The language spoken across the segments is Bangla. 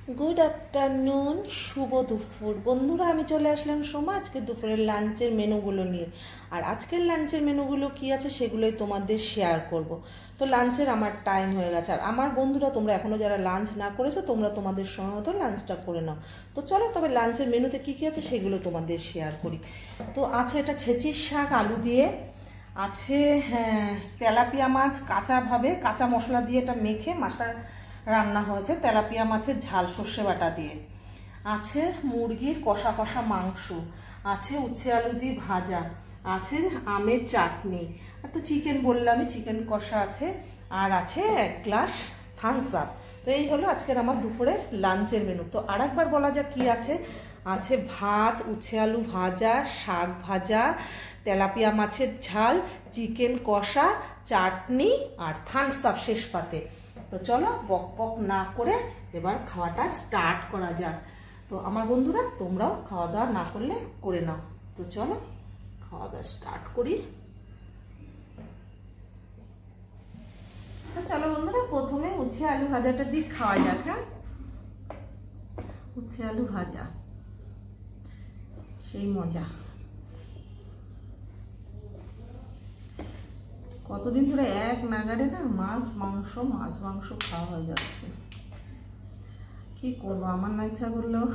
গুড আফটারনুন, শুভ দুপুর বন্ধুরা। আমি চলে আসলাম সোমা আজকে দুপুরের লাঞ্চের মেনুগুলো নিয়ে। আর আজকের লাঞ্চের মেনুগুলো কি আছে সেগুলোই তোমাদের শেয়ার করব। তো লাঞ্চের আমার টাইম হয়ে গেছে, আর আমার বন্ধুরা তোমরা এখনও যারা লাঞ্চ না করেছো তোমরা তোমাদের সময় মতো লাঞ্চটা করে নাও। তো চলো তবে লাঞ্চের মেনুতে কী কী আছে সেগুলো তোমাদের শেয়ার করি। তো আছে এটা ছেঁচির শাক আলু দিয়ে, আছে হ্যাঁ তেলাপিয়া মাছ কাঁচাভাবে কাঁচা মশলা দিয়ে এটা মেখে মাছটা রান্না হয়েছে, তেলাপিয়া মাছের ঝাল সর্ষে বাটা দিয়ে। আছে মুরগির কষা কষা মাংস, আছে উচ্ছে আলু দিয়ে ভাজা, আছে আমের চাটনি, আর তো চিকেন বললামই, চিকেন কষা আছে, আর আছে 1 গ্লাস থামস আপ। তো এই হলো আজকের আমার দুপুরের লাঞ্চের মেনু। তো আর একবার বলা যাক কি আছে। আছে ভাত, উচ্ছে আলু ভাজা, শাক ভাজা, তেলাপিয়া মাছের ঝাল, চিকেন কষা, চাটনি আর থামস আপ শেষ পাতে। তো চলো বক বক না করে এবার খাওয়াটা স্টার্ট করা যাক। তো আমার বন্ধুরা তোমরাও খাওয়া দাওয়া না করলে করে নাও। তো চলো খাওয়া দাওয়া স্টার্ট করি। তো চলো বন্ধুরা প্রথমে উচ্ছে আলু ভাজাটা দিয়ে খাওয়া যাক। হ্যাঁ, উচ্ছে আলু ভাজা সেই মজা। কতদিন ধরে এক নাগারে না মাছ মাংস খাওয়া হয়ে যাচ্ছে। কি করবো, আমার না ইচ্ছা করলেও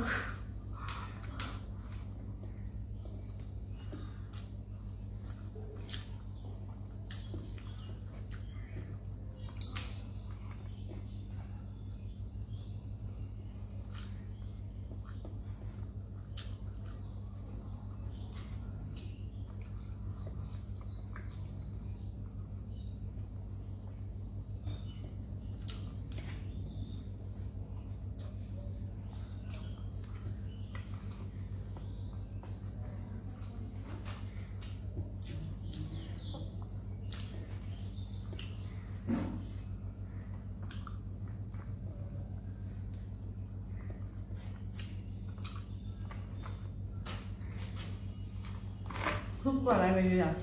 খুব গলায় বেরিয়ে যাক।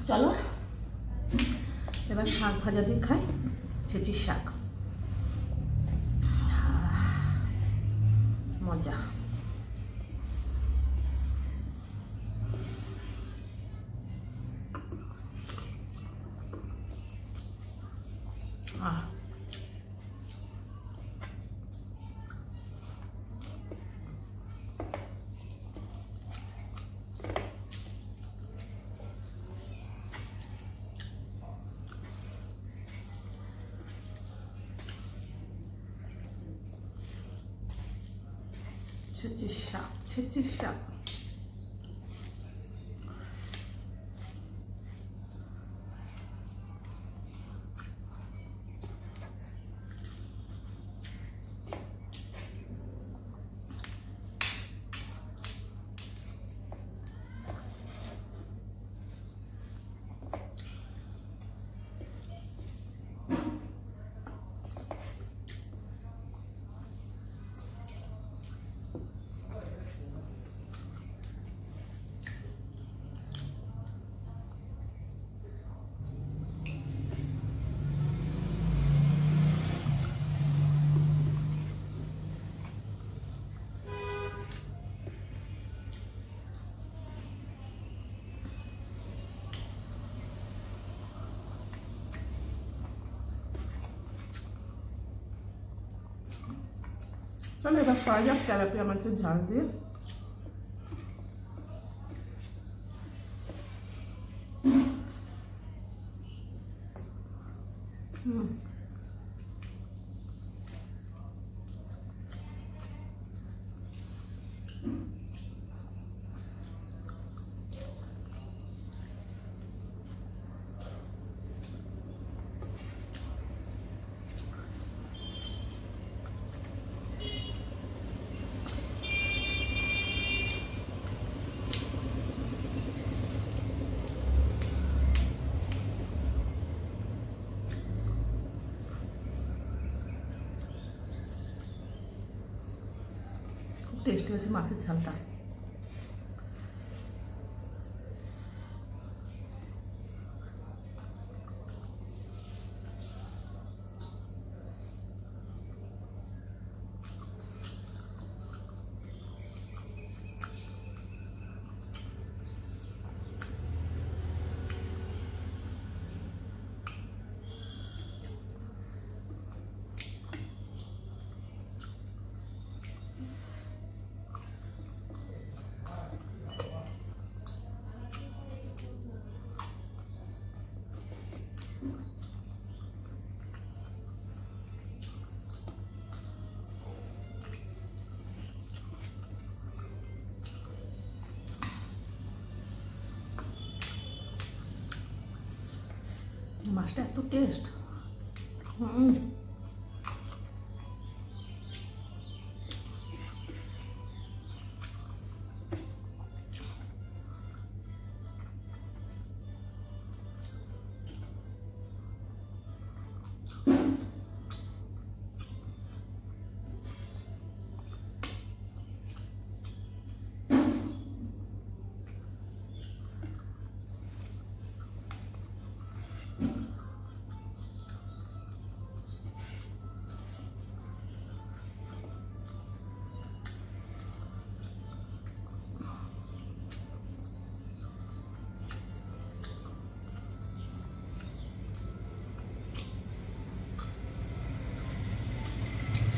চলো এবার শাক ভাজা দিয়ে খাই, ছেঁচির শাক। মজা। ছেঁচির শাক। চলো এবার খাওয়া যাক তেলাপিয়া মাছের ঝাল দিয়ে। টেস্টি হচ্ছে মাছের ঝালটা। মাছটা এত টেস্ট।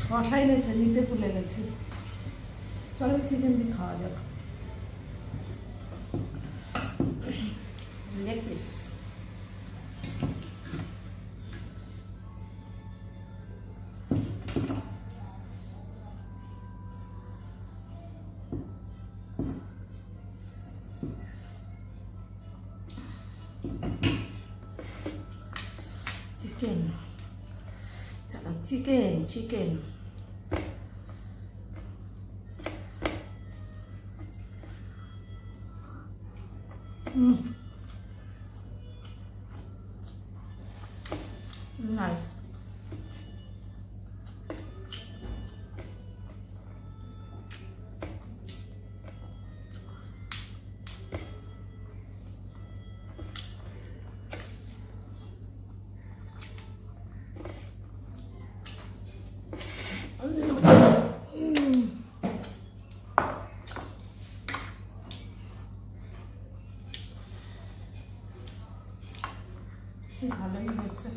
শশাই নেছে, নিতে ভুলে গেছি। চলো চিকেন দিয়ে খাওয়া যাক। Leg piece. চিকেন, চলো চিকেন চিকেন। Nice. ভালোই হয়েছে।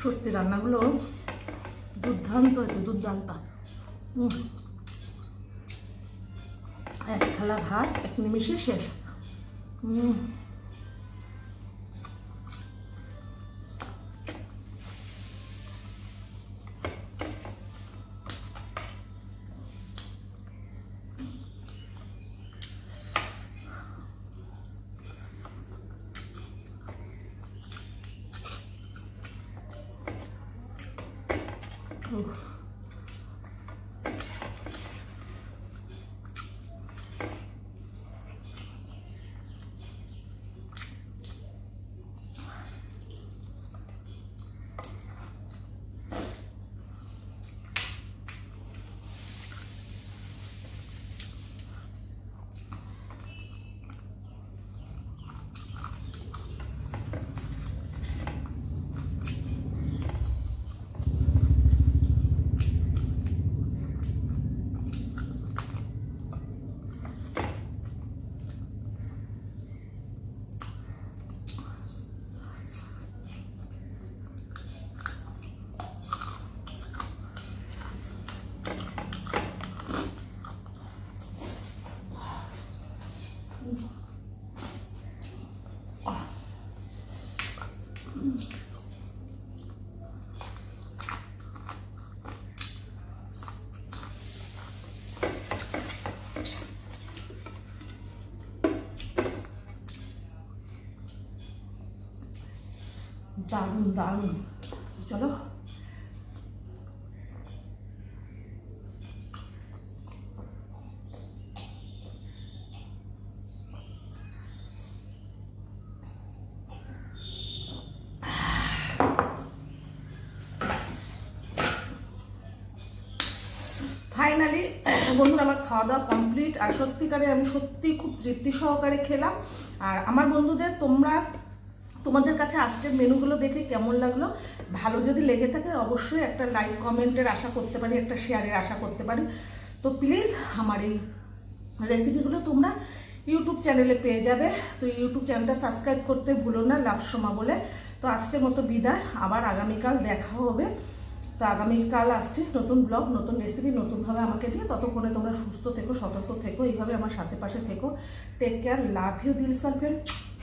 সত্যি রান্নাগুলো দুর্দান্ত হয়েছে, দুর্দান্ত। এক থালা ভাত এক নিমিষে শেষ। দারুণ দারুণ। চলো ফাইনালি বন্ধুরা আমার খাওয়া দাওয়া কমপ্লিট। আর সত্যিকারে আমি সত্যি খুব তৃপ্তি সহকারে খেলাম। আর আমার বন্ধুদের তোমাদের কাছে আজকের মেনুগুলো দেখে কেমন লাগলো, ভালো যদি লেগে থাকে অবশ্যই একটা লাইক কমেন্টের আশা করতে পারি, একটা শেয়ারের আশা করতে পারি। তো প্লিজ আমার এই রেসিপিগুলো তোমরা ইউটিউব চ্যানেলে পেয়ে যাবে। তো ইউটিউব চ্যানেলটা সাবস্ক্রাইব করতে ভুলো না, লাভসমা বলে। তো আজকের মতো বিদায়, আবার আগামীকাল দেখা হবে। তো আগামীকাল আসছে নতুন ব্লগ, নতুন রেসিপি, নতুনভাবে আমাকে দিয়ে। ততক্ষণে তোমরা সুস্থ থেকো, সতর্ক থেকো, এইভাবে আমার সাথে পাশে থেকো। টেক কেয়ার, লাভ ইউ দিল সালফেন,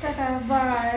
টাটা, বাই।